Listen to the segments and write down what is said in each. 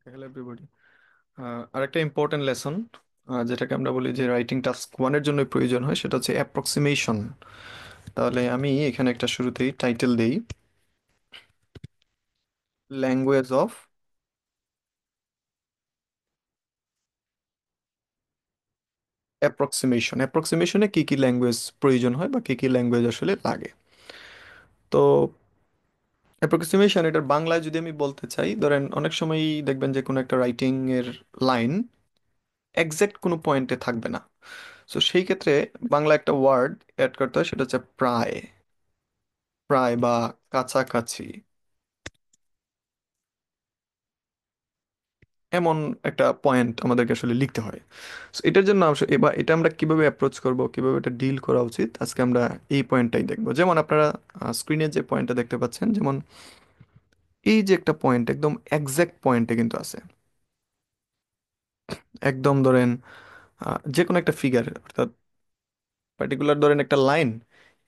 Hello everybody. আরেকটা important lesson যেটাকে আমরা বলি যে রাইটিং টাস্ক ওয়ানের জন্য প্রয়োজন হয়, সেটা হচ্ছে অ্যাপ্রক্সিমেশন। তাহলে আমি এখানে একটা শুরুতেই টাইটেল দেই, ল্যাঙ্গুয়েজ অফ অ্যাপ্রক্সিমেশন। অ্যাপ্রক্সিমেশনে কি কি ল্যাঙ্গুয়েজ প্রয়োজন হয় বা কি কি ল্যাঙ্গুয়েজ আসলে লাগে। তো অ্যাপ্রক্সিমেশন এটার বাংলায় যদি আমি বলতে চাই, ধরেন অনেক সময়ই দেখবেন যে কোনো একটা রাইটিং এর লাইন এক্সাক্ট কোনো পয়েন্টে থাকবে না। সো সেই ক্ষেত্রে বাংলা একটা ওয়ার্ড অ্যাড করতে হয়, সেটা হচ্ছে প্রায়। প্রায় বা কাছাকাছি, এমন একটা পয়েন্ট আমাদেরকে আসলে লিখতে হয়। সো এটার জন্য এবার এটা আমরা কিভাবে অ্যাপ্রোচ করব, কিভাবে এটা ডিল করা উচিত, আজকে আমরা এই পয়েন্টটাই দেখবো। যেমন আপনারা স্ক্রিনে যে পয়েন্টটা দেখতে পাচ্ছেন, যেমন এই যে একটা পয়েন্ট একদম এক্সাক্ট পয়েন্টে কিন্তু আছে। একদম ধরেন যে কোনো একটা ফিগার, অর্থাৎ পার্টিকুলার ধরেন একটা লাইন,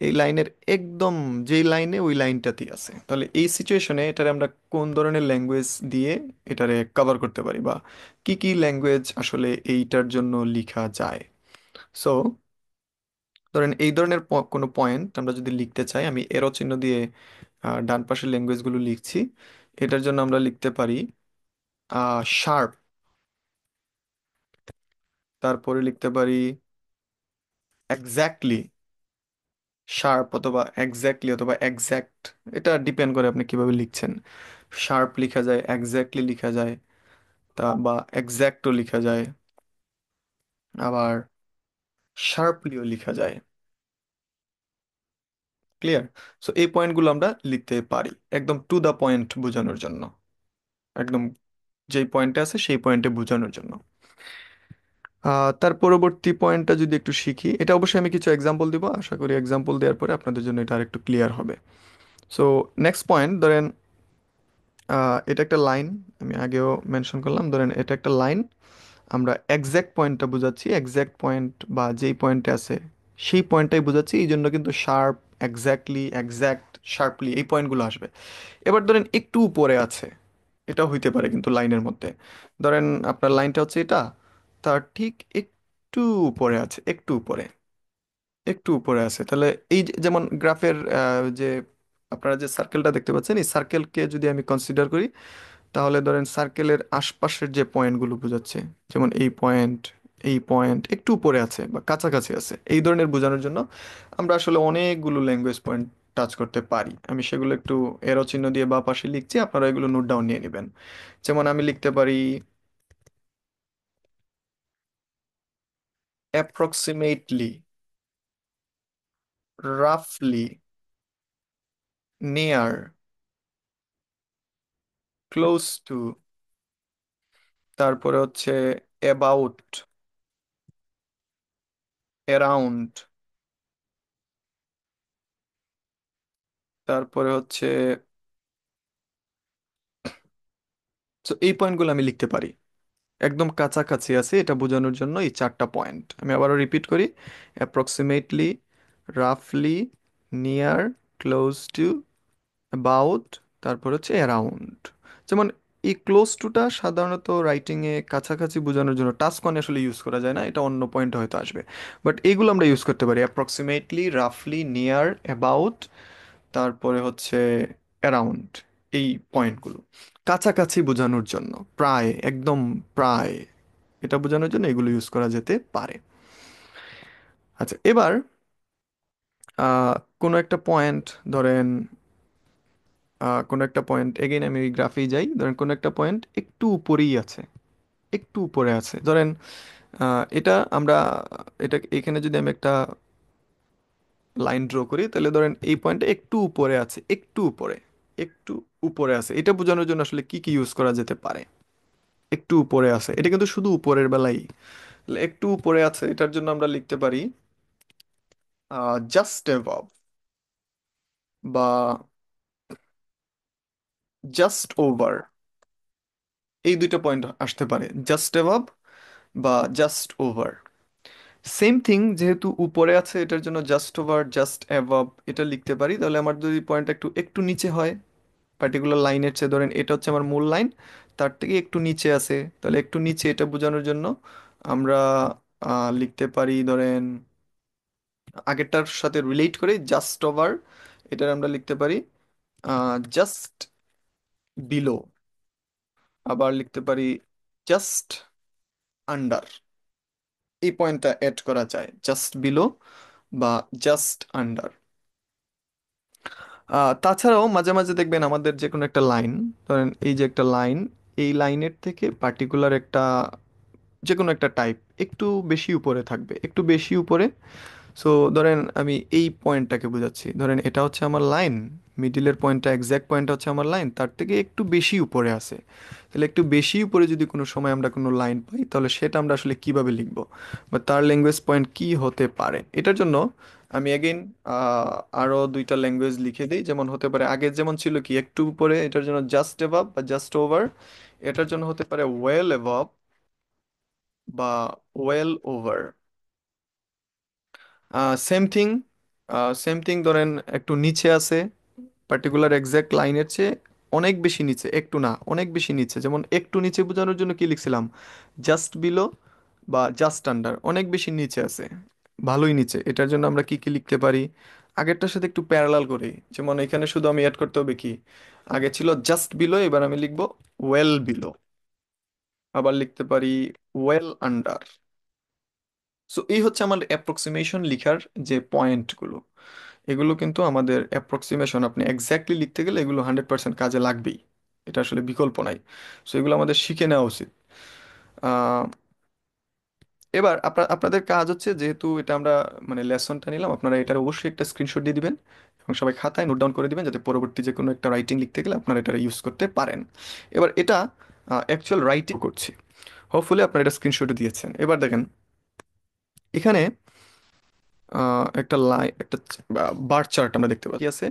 এই লাইনের একদম যেই লাইনে ওই লাইনটাতেই আছে। তাহলে এই সিচুয়েশনে এটারে আমরা কোন ধরনের ল্যাঙ্গুয়েজ দিয়ে এটারে কভার করতে পারি, বা কি কি ল্যাঙ্গুয়েজ আসলে এইটার জন্য লেখা যায়। সো ধরেন এই ধরনের কোনো পয়েন্ট আমরা যদি লিখতে চাই, আমি এরো চিহ্ন দিয়ে ডান পাশের ল্যাঙ্গুয়েজগুলো লিখছি। এটার জন্য আমরা লিখতে পারি শার্প, তারপরে লিখতে পারি এক্স্যাক্টলি। শার্প অথবা এক্স্যাক্টলি অথবা এক্স্যাক্ট, এটা ডিপেন্ড করে আপনি কিভাবে লিখছেন। শার্প লেখা যায়, এক্স্যাক্টলি লেখা যায়, তা বা এক্স্যাক্টও লেখা যায়, আবার শার্পলিও লেখা যায়। ক্লিয়ার? সো এই পয়েন্টগুলো আমরা লিখতে পারি একদম টু দ্য পয়েন্ট বোঝানোর জন্য, একদম যেই পয়েন্টে আছে সেই পয়েন্টে বোঝানোর জন্য। তার পরবর্তী পয়েন্টটা যদি একটু শিখি, এটা অবশ্যই আমি কিছু এক্সাম্পল দিব, আশা করি এক্সাম্পল দেওয়ার পরে আপনাদের জন্য এটা আরেকটু ক্লিয়ার হবে। সো নেক্সট পয়েন্ট ধরেন, এটা একটা লাইন, আমি আগেও মেনশন করলাম, ধরেন এটা একটা লাইন, আমরা এক্স্যাক্ট পয়েন্টটা বোঝাচ্ছি, এক্স্যাক্ট পয়েন্ট বা যেই পয়েন্টে আছে সেই পয়েন্টটাই বোঝাচ্ছি, এই জন্য কিন্তু শার্প, এক্স্যাক্টলি, এক্স্যাক্ট, শার্পলি এই পয়েন্টগুলো আসবে। এবার ধরেন একটু উপরে আছে, এটা হইতে পারে কিন্তু লাইনের মধ্যে, ধরেন আপনার লাইনটা হচ্ছে এটা, তার ঠিক একটু উপরে আছে, একটু উপরে, একটু উপরে আছে। তাহলে এই যেমন গ্রাফের যে আপনারা যে সার্কেলটা দেখতে পাচ্ছেন, এই সার্কেলকে যদি আমি কনসিডার করি, তাহলে ধরেন সার্কেলের আশপাশের যে পয়েন্টগুলো বোঝাচ্ছে, যেমন এই পয়েন্ট একটু উপরে আছে বা কাছাকাছি আছে, এই ধরনের বোঝানোর জন্য আমরা আসলে অনেকগুলো ল্যাঙ্গুয়েজ পয়েন্ট টাচ করতে পারি। আমি সেগুলো একটু এরো চিহ্ন দিয়ে বা পাশে লিখছি, আপনারা এগুলো নোট ডাউন নিয়ে নেবেন। যেমন আমি লিখতে পারি অ্যাপ্রক্সিমেটলি, রাফলি, নিয়ার, ক্লোজ টু, তারপরে হচ্ছে অ্যাবাউট, অ্যারাউন্ড, তারপরে হচ্ছে, তো এই পয়েন্টগুলো আমি লিখতে পারি। একদম কাছাকাছি আছে এটা বোঝানোর জন্য এই চারটা পয়েন্ট আমি আবারও রিপিট করি: অ্যাপ্রক্সিমেটলি, রাফলি, নিয়ার, ক্লোজ টু, অ্যাবাউট, তারপর হচ্ছে অ্যারাউন্ড। যেমন এই ক্লোজ টুটা সাধারণত রাইটিংয়ে কাছাকাছি বোঝানোর জন্য টাস্ক ওয়ানে আসলে ইউজ করা যায় না, এটা অন্য পয়েন্টে হয়তো আসবে। বাট এইগুলো আমরা ইউজ করতে পারি, অ্যাপ্রক্সিমেটলি, রাফলি, নিয়ার, অ্যাবাউট, তারপরে হচ্ছে অ্যারাউন্ড। এই পয়েন্টগুলো কাছাকাছি বোঝানোর জন্য, প্রায়, একদম প্রায়, এটা বোঝানোর জন্য এগুলো ইউজ করা যেতে পারে। আচ্ছা, এবার আহ, কোনো একটা পয়েন্ট ধরেন, কোনো একটা পয়েন্ট এগেইন আমি গ্রাফেই যাই, ধরেন কোনো একটা পয়েন্ট একটু উপরেই আছে, একটু উপরে আছে, ধরেন এটা আমরা, এটা এখানে যদি আমি একটা লাইন ড্র করি, তাহলে ধরেন এই পয়েন্টটা একটু উপরে আছে, একটু উপরে, একটু উপরে আছে, এটা বোঝানোর জন্য আসলে কি কি ইউজ করা যেতে পারে। একটু উপরে আছে, এটা কিন্তু শুধু উপরের বেলাই। তাহলে একটু উপরে আছে এটার জন্য আমরা লিখতে পারি জাস্ট অ্যাবভ, বা জাস্ট ওভার। এই দুইটা পয়েন্ট আসতে পারে, জাস্ট অ্যাবভ বা জাস্ট ওভার। সেম থিং, যেহেতু উপরে আছে এটার জন্য জাস্ট ওভার, জাস্ট অ্যাবভ এটা লিখতে পারি। তাহলে আমার যদি পয়েন্ট একটু একটু নিচে হয় পার্টিকুলার লাইনের চেয়ে, ধরেন এটা হচ্ছে আমার মূল লাইন, তার থেকে একটু নিচে আছে, তাহলে একটু নিচে এটা বোঝানোর জন্য আমরা লিখতে পারি, ধরেন আগেরটার সাথে রিলেট করে জাস্ট ওভার, এটার আমরা লিখতে পারি জাস্ট বিলো। আবার লিখতে পারি জাস্ট আন্ডার। এই পয়েন্টটা অ্যাড করা যায়, জাস্ট বিলো বা জাস্ট আন্ডার। তাছাড়াও মাঝে মাঝে দেখবেন আমাদের যে কোনো একটা লাইন, ধরেন এই যে একটা লাইন, এই লাইনের থেকে পার্টিকুলার একটা যে কোনো একটা টাইপ একটু বেশি উপরে থাকবে, একটু বেশি উপরে। সো ধরেন আমি এই পয়েন্টটাকে বোঝাচ্ছি, ধরেন এটা হচ্ছে আমার লাইন, মিডিলের পয়েন্টটা, এক্স্যাক্ট পয়েন্টটা হচ্ছে আমার লাইন, তার থেকে একটু বেশি উপরে আছে। তাহলে একটু বেশি উপরে যদি কোনো সময় আমরা কোনো লাইন পাই, তাহলে সেটা আমরা আসলে কিভাবে লিখব, বা তার ল্যাঙ্গুয়েজ পয়েন্ট কি হতে পারে। এটার জন্য আমি এগেইন আরও দুইটা ল্যাঙ্গুয়েজ লিখে দিই, যেমন হতে পারে আগে যেমন ছিল কি একটু উপরে, এটার জন্য জাস্ট এভাব বা জাস্ট ওভার। এটার জন্য হতে পারে ওয়েল এভাব বা well over. Same thing, same thing, ধরেন একটু নিচে আছে, পার্টিকুলার এক্সাক্ট লাইনের চেয়ে অনেক বেশি নিচে, একটু না অনেক বেশি নিচে, যেমন একটু নিচে বোঝানোর জন্য কি লিখছিলাম, জাস্ট বিলো বা জাস্ট আন্ডার, অনেক বেশি নিচে আছে, ভালোই নিচে। এটার জন্য আমরা কি কি লিখতে পারি, আগেরটার সাথে একটু প্যারালাল করি। যেমন এখানে শুধু আমি অ্যাড করতে হবে কি, আগে ছিল জাস্ট বিলো, এবার আমি লিখবো ওয়েল বিলো। আবার লিখতে পারি ওয়েল আন্ডার। সো এই হচ্ছে আমার অ্যাপ্রক্সিমেশন লিখার যে পয়েন্টগুলো। এগুলো কিন্তু আমাদের অ্যাপ্রক্সিমেশন, আপনি এক্স্যাক্টলি লিখতে গেলে এগুলো 100% কাজে লাগবেই, এটা আসলে বিকল্প নাই। সো এগুলো আমাদের শিখে নেওয়া উচিত। আহ, এবার আপনাদের কাজ হচ্ছে, যেহেতু এটা আমরা মানে লেসনটা নিলাম, আপনারা এটার অবশ্যই একটা স্ক্রিনশট দিয়ে দিবেন এবং সবাই খাতায় নোট ডাউন করে দিবেন, যাতে পরবর্তী যে কোনো একটা রাইটিং লিখতে গেলে আপনারা এটা ইউজ করতে পারেন। এবার এটা অ্যাকচুয়াল রাইটিং করছি, হোপফুলি আপনারা এটা স্ক্রিনশটে দিয়েছেন। এবার দেখেন এখানে একটা একটা বার চার্ট আমরা দেখতে পাচ্ছি, কি আছে,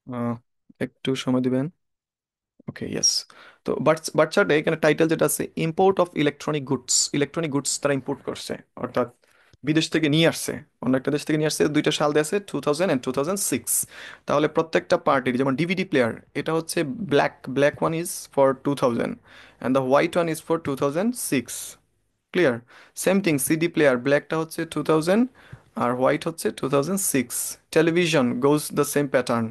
আহ, একটু সময় দিবেন। ওকে, ইয়েস। তো বাচ্চাটা এখানে টাইটেল যেটা আছে, import of electronic goods, electronic goods তারা ইম্পোর্ট করছে, অর্থাৎ বিদেশ থেকে নিয়ে আসছে, অন্য একটা দেশ থেকে নিয়ে আসছে। দুইটা সাল দিয়ে আছে, 2000 and 2006। তাহলে প্রত্যেকটা পার্টির, যেমন ডিভিডি প্লেয়ার, এটা হচ্ছে black, black one is for 2000 and the white one is for 2006। Clear? Same thing CD player, ব্ল্যাকটা হচ্ছে 2000 আর হোয়াইট হচ্ছে 2006। Television goes the same pattern,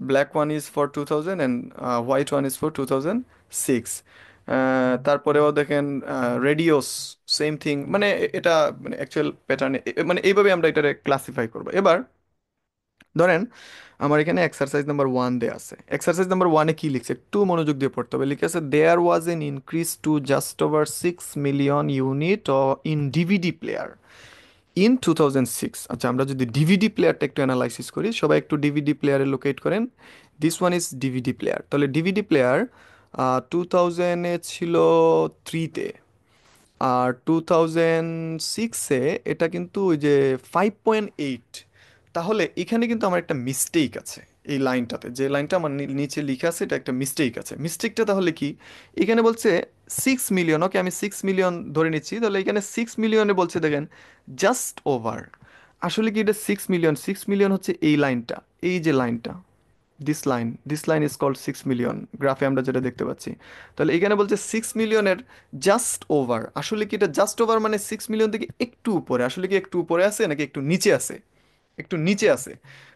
black one is for 2000 and white one is for 2006। তারপরেও দেখেন radios, same thing, মানে এটা মানে actual প্যাটার্নে, মানে এইভাবে আমরা এটা ক্লাসিফাই করবো। এবার ধরেন আমার এখানে এক্সারসাইজ নাম্বার 1 দেয়া আছে। এক্সারসাইজ নাম্বার 1-এ কি লিখছে, একটু মনোযোগ দিয়ে পড়তে হবে। লিখে আছে there was an increase to just over 6 million unit in DVD player in 2006। আচ্ছা, আমরা যদি ডিভিডি প্লেয়ারটা একটু অ্যানালাইসিস করি, সবাই একটু ডিভিডি প্লেয়ারে লোকেট করেন। This one is DVD player. তাহলে ডিভিডি প্লেয়ার 2000-এ ছিল 3-তে, আর 2006-এ এটা কিন্তু ওই যে 5.8। তাহলে এখানে কিন্তু আমার একটা মিস্টেক আছে, এই লাইনটাতে যে লাইনটা আমার নিচে লিখে আছে, এটা একটা মিস্টেক আছে। মিস্টেকটা তাহলে কি, এখানে বলছে 6 মিলিয়ন, ওকে আমি 6 মিলিয়ন ধরে নিচ্ছি, তাহলে এখানে 6 মিলিয়নে বলছে দেখেন জাস্ট ওভার। আসলে কি এটা 6 মিলিয়ন, 6 মিলিয়ন হচ্ছে এই লাইনটা, এই যে লাইনটা, this line is called 6 million, গ্রাফে আমরা যেটা দেখতে পাচ্ছি। তাহলে এখানে বলছে 6 মিলিয়নের জাস্ট ওভার, আসলে কি এটা জাস্ট ওভার মানে 6 মিলিয়ন থেকে একটু উপরে, আসলে কি একটু উপরে আছে নাকি একটু নিচে আছে, একটু নিচে আছে।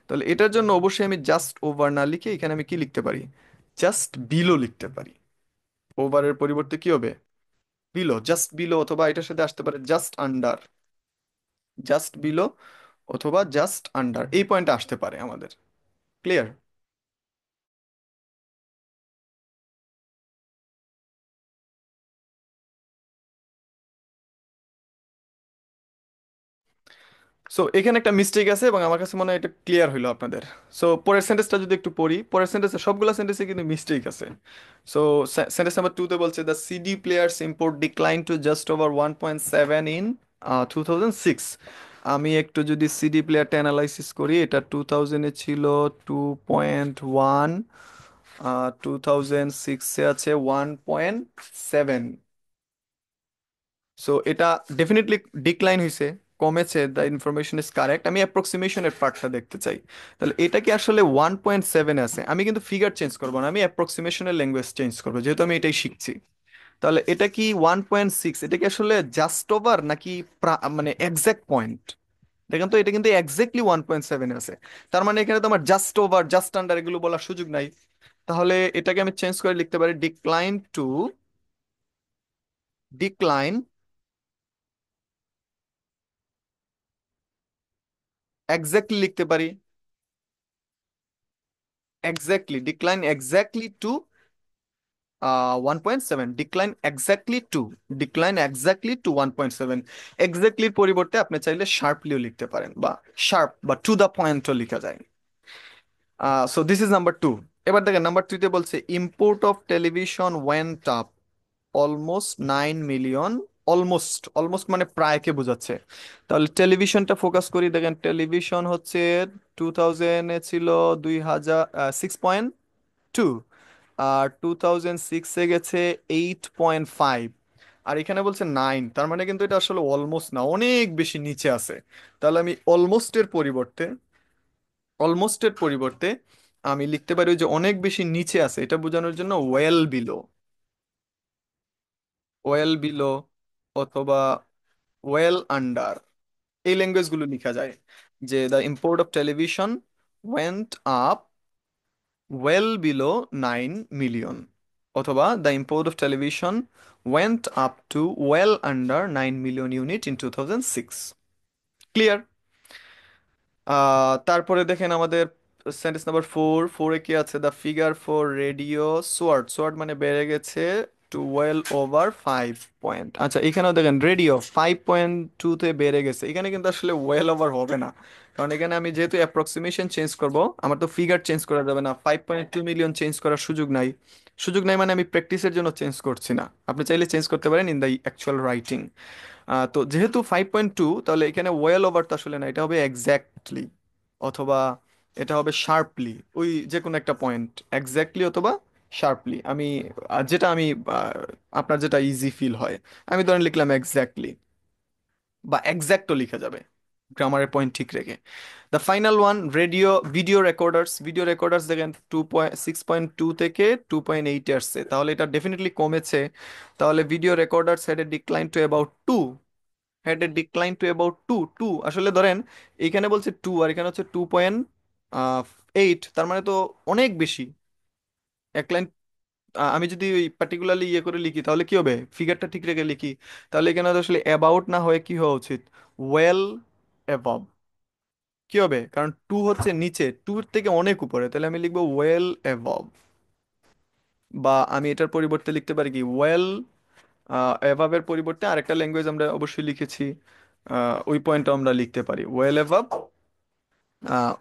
তাহলে এটার জন্য অবশ্যই আমি জাস্ট ওভার না লিখে এখানে আমি কি লিখতে পারি, জাস্ট বিলো লিখতে পারি। ওভারের পরিবর্তে কি হবে, বিলো, জাস্ট বিলো, অথবা এটার সাথে আসতে পারে জাস্ট আন্ডার, জাস্ট বিলো অথবা জাস্ট আন্ডার, এই পয়েন্টটা আসতে পারে আমাদের। ক্লিয়ার? সো এখানে একটা মিস্টেক আছে এবং আমার কাছে মনে হয় এটা ক্লিয়ার হইলো আপনাদের। সো পরের সেন্টেন্সটা যদি একটু পড়ি, পরের সেন্টেন্সে সবগুলো সেন্টেন্সে কিন্তু মিস্টেক আছে। সো সেন্টেন্স নাম্বার 2-তে বলছে the CD players import decline to just over 1.7 in 2006। আমি একটু যদি সিডি প্লেয়ারটা অ্যানালাইসিস করি, এটা 2000-এ ছিল 2.1, 2006-এ আছে 1.7। সো এটা ডেফিনেটলি ডিক্লাইন হয়েছে। কমেছে, দ্য ইনফরমেশন ইজ কারেক্ট, আমি অ্যাপ্রক্সিমেশনের পার্টটা দেখতে চাই। তাহলে এটা কি আসলে 1.7 আছে? আমি কিন্তু ফিগার চেঞ্জ করবো না, আমি অ্যাপ্রক্সিমেশনের ল্যাঙ্গুয়েজ চেঞ্জ করবো, যেহেতু আমি এটাই শিখছি। তাহলে এটা কি 1.6, এটা কি আসলে জাস্ট ওভার নাকি মানে এক্সাক্ট পয়েন্ট? দেখেন তো, এটা কিন্তু এক্স্যাক্টলি 1.7 আছে। তার মানে এখানে তো আমার জাস্ট ওভার, জাস্ট আন্ডার এগুলো বলার সুযোগ নাই। তাহলে এটাকে আমি চেঞ্জ করে লিখতে পারি ডিক্লাইন টু, ডিক্লাইন এক্স্যাক্টলি লিখতে পারি, exactly decline exactly to 1.7, decline exactly to, decline exactly to 1.7। এক্স্যাক্টলির পরিবর্তে আপনি চাইলে শার্পলিও লিখতে পারেন, বা শার্প বা টু দ্য পয়েন্টও লিখা যায়। So this is number two. এবার দেখেন নাম্বার থ্রিতে বলছে import of television went up almost 9 million. Almost, almost মানে প্রায়কে বোঝাচ্ছে। তাহলে টেলিভিশনটা ফোকাস করি, দেখেন টেলিভিশন হচ্ছে 2000 ছিল 6.2, আর 2006 গেছে 8.5, আর এখানে বলছে 9, তার মানে কিন্তু এটা আসলে অলমোস্ট না, অনেক বেশি নিচে আছে। তাহলে আমি অলমোস্টের পরিবর্তে আমি লিখতে পারি ওই যে অনেক বেশি নিচে আছে, এটা বোঝানোর জন্য ওয়েল বিলো, ওয়েল বিলো, অথবা ওয়েল আন্ডার, এই ল্যাঙ্গুয়েজগুলো লিখা যায়। যে the import of television went up well below 9 million, অথবা the import of television went up to well under 9 million unit in 2006। Clear? তারপরে দেখেন আমাদের সেন্টেন্স নাম্বার ফোর, ফোরে কি আছে, the figure for radio soared, soared মানে বেড়ে গেছে টু ওয়েল ওভার 5 পয়েন্ট। আচ্ছা, এখানেও দেখেন রেডিও 5.2-তে বেড়ে গেছে, এখানে কিন্তু আসলে ওয়েল ওভার হবে না, কারণ এখানে আমি যেহেতু অ্যাপ্রক্সিমেশন চেঞ্জ করব, আমার তো ফিগার চেঞ্জ করা যাবে না, 5.2 মিলিয়ন চেঞ্জ করার সুযোগ নাই। সুযোগ নাই মানে আমি প্র্যাকটিসের জন্য চেঞ্জ করছি না, আপনি চাইলে চেঞ্জ করতে পারেন ইন দ্য অ্যাকচুয়াল রাইটিং। তো যেহেতু 5.2, তাহলে এখানে ওয়েল ওভার তো আসলে না, এটা হবে এক্স্যাক্টলি, অথবা এটা হবে শার্পলি, ওই যে কোনো একটা পয়েন্ট, এক্স্যাক্টলি অথবা শার্পলি। আমি যেটা আমি আপনার যেটা ইজি ফিল হয়, আমি ধরেন লিখলাম এক্স্যাক্টলি, বা এক্স্যাক্টও লিখা যাবে, গ্রামারের পয়েন্ট ঠিক রেখে। The final one radio video রেকর্ডার্স, video রেকর্ডার্স দেখেন 6.2 থেকে 2.8 আসছে, তাহলে এটা ডেফিনেটলি কমেছে। তাহলে video recorders had a decline to about 2, had a decline to about two আসলে ধরেন এখানে বলছে 2 আর এখানে হচ্ছে 2.8, তার মানে তো অনেক বেশি। এক লাইন আমি যদি ওই পার্টিকুলারলি ইয়ে করে লিখি তাহলে কি হবে, ফিগারটা ঠিক রেখে লিখি, তাহলে এখানে তো আসলে অ্যাবাউট না হয়ে কি হওয়া উচিত, ওয়েল অ্যাবাভ। কি হবে, কারণ টু হচ্ছে নিচে, টুর থেকে অনেক উপরে, তাহলে আমি লিখবো ওয়েল অ্যাবাভ। বা আমি এটার পরিবর্তে লিখতে পারি কি ওয়েল অ্যাভাবের পরিবর্তে আরেকটা ল্যাঙ্গুয়েজ আমরা অবশ্যই লিখেছি, ওই পয়েন্টটা আমরা লিখতে পারি ওয়েল অ্যাভাব,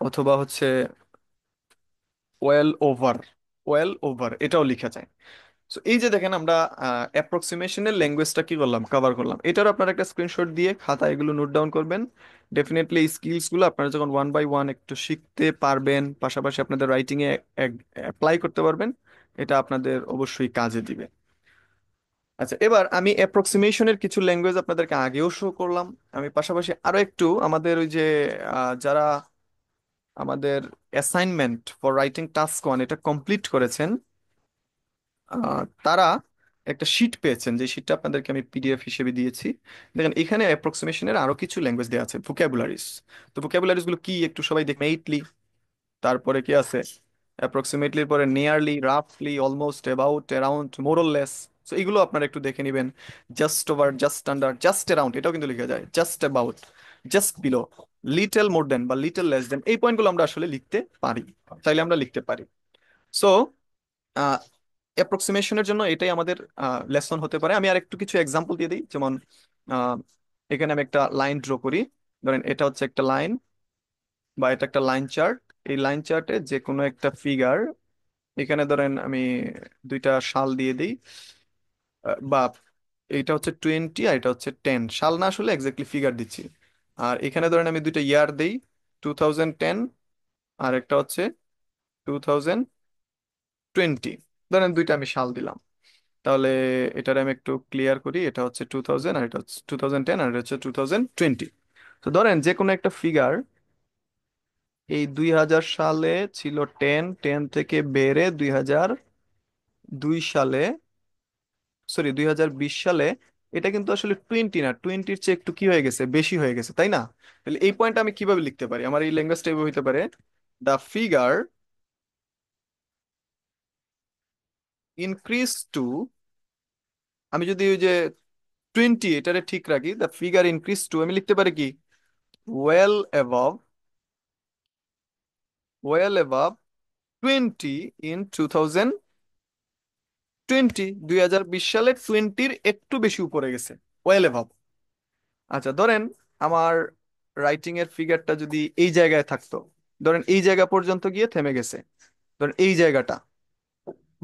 অথবা হচ্ছে ওয়েল ওভার, ওয়েল ওভার এটাও লিখা যায়। সো এই যে দেখেন আমরা অ্যাপ্রক্সিমেশনের ল্যাঙ্গুয়েজটা কি করলাম, কভার করলাম। এটার আপনার একটা স্ক্রিনশট দিয়ে খাতা এগুলো নোট ডাউন করবেন। ডেফিনেটলি এই স্কিলসগুলো আপনারা যখন ওয়ান বাই ওয়ান একটু শিখতে পারবেন, পাশাপাশি আপনাদের রাইটিংয়ে অ্যাপ্লাই করতে পারবেন, এটা আপনাদের অবশ্যই কাজে দিবে। আচ্ছা, এবার আমি অ্যাপ্রক্সিমেশনের কিছু ল্যাঙ্গুয়েজ আপনাদেরকে আগেও শো করলাম, আমি পাশাপাশি আরো একটু আমাদের ওই যে যারা আমাদের assignment for writing task one এটা কমপ্লিট করেছেন, তারা একটা শিট পেয়েছেন, যে শিটটা আপনাদেরকে আমি পিডিএফ হিসেবে দিয়েছি। দেখেন এখানে অ্যাপ্রক্সিমেশনের আরো কিছু ল্যাঙ্গুয়েজ দেওয়া আছে, ভোকাবুলারিজ। তো ভোকাবুলারিজ গুলো কি একটু সবাই দেখবেন, এইটলি, তারপরে কি আছে অ্যাপ্রক্সিমেটলির পরে নিয়ারলি, রাফলি, almost, about, around, more or less. So এগুলো আপনারা একটু দেখে নেবেন। Just over, just under, just around এটাও কিন্তু লেখা যায়, just about, just below, little more than বা লিটল লেস দেন, এই পয়েন্টগুলো আমরা আসলে লিখতে পারি, চাইলে আমরা লিখতে পারি। সো অ্যাপ্রক্সিমেশনের জন্য এটাই আমাদের লেসন হতে পারে। আমি আর একটু কিছু এক্সাম্পল দিয়ে দিই, যেমন আহ, এখানে আমি একটা লাইন ড্র করি, ধরেন এটা হচ্ছে একটা লাইন, বা এটা একটা লাইন চার্ট। এই লাইন চার্টে যে কোনো একটা ফিগার, এখানে ধরেন আমি দুইটা সাল দিয়ে দিই, বা এটা হচ্ছে 20 আর এটা হচ্ছে 10, সাল না আসলে এক্স্যাক্টলি ফিগার দিচ্ছি। আর এখানে ধরেন আমি দুইটা ইয়ার দেই, 2010, আর একটা হচ্ছে 2020, ধরেন দুইটা আমি সাল দিলাম। তাহলে এটার আমি একটু ক্লিয়ার করি, এটা হচ্ছে 2000 আর এটা হচ্ছে 2010 আর এটা হচ্ছে 2020। তো ধরেন যে কোনো একটা ফিগার এই 2000 সালে ছিল 10, 10 থেকে বেড়ে 2002 সালে, সরি 2020 সালে এটা কিন্তু আসলে 20 না, 20-র চেয়ে একটু কি হয়ে গেছে, বেশি হয়ে গেছে, তাই না? তাহলে এই পয়েন্ট আমি কিভাবে লিখতে পারি? আমার এই ল্যাঙ্গুয়েজটা এভাবে হইতে পারে: দ্য ফিগার ইনক্রিজ টু, আমি যদি ওই যে 20 এটারে ঠিক রাখি, দ্য ফিগার ইনক্রিজ টু আমি লিখতে পারি কি, well above, well above 20 in 2020, 2020 সালে 20-র একটু বেশি উপরে গেছে, ওয়েল অ্যাবভ। আচ্ছা ধরেন আমার রাইটিং এর ফিগারটা যদি এই জায়গায় থাকতো, ধরেন এই জায়গা পর্যন্ত গিয়ে থেমে গেছে, ধরেন এই জায়গাটা,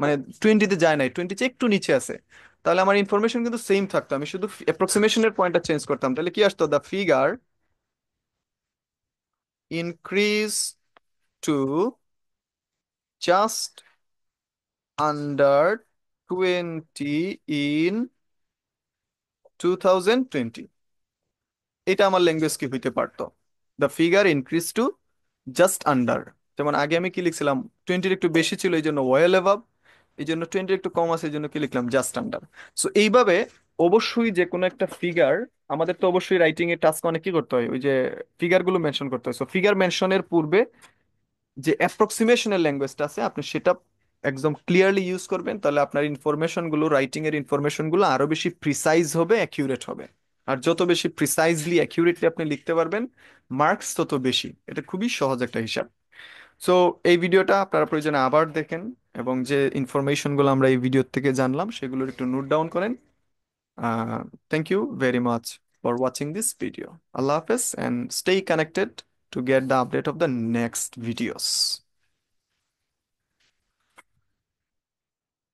মানে 20-তে যায় নাই, 20 চেয়ে একটু নিচে আছে, তাহলে আমার ইনফরমেশন কিন্তু সেম থাকতো, আমি শুধু অ্যাপ্রক্সিমেশনের পয়েন্টটা চেঞ্জ করতাম, তাহলে কি আসতো, the figure increase to just under 20 in 2020। এটা আমার ল্যাঙ্গুয়েজ কি হইতে পারতো, the figure increase to just under, যেমন আগে আমি কি লিখছিলাম, 20-র একটু বেশি ছিল এই জন্য ওয়েল অ্যাভাব, এই জন্য 20-র একটু কম আছে এই জন্য কি লিখলাম, জাস্ট আন্ডার। সো এইভাবে অবশ্যই যে কোনো একটা ফিগার, আমাদের তো অবশ্যই রাইটিং এর টাস্ক অনেক কি করতে হয়, ওই যে ফিগার গুলো মেনশন করতে হয়। সো ফিগার মেনশনের পূর্বে যে অ্যাপ্রক্সিমেশনের ল্যাঙ্গুয়েজটা আছে আপনি সেটা একদম ক্লিয়ারলি ইউজ করবেন, তাহলে আপনার ইনফরমেশন গুলো, রাইটিং এর ইনফরমেশন গুলো আরো বেশি প্রিসাইজ হবে, অ্যাকিউরেট হবে। আর যত বেশি প্রিসাইজলি অ্যাকিউরেটলি আপনি লিখতে পারবেন, মার্কস তত বেশি। এটা খুবই সহজ একটা হিসাব। সো এই ভিডিওটা আপনারা প্রয়োজনে আবার দেখেন, এবং যে ইনফরমেশন গুলো আমরা এই ভিডিও থেকে জানলাম সেগুলোর একটু নোট ডাউন করেন। Thank you very much for watching this video. আল্লাহ হাফেজ, and stay connected to get the update of the next videos.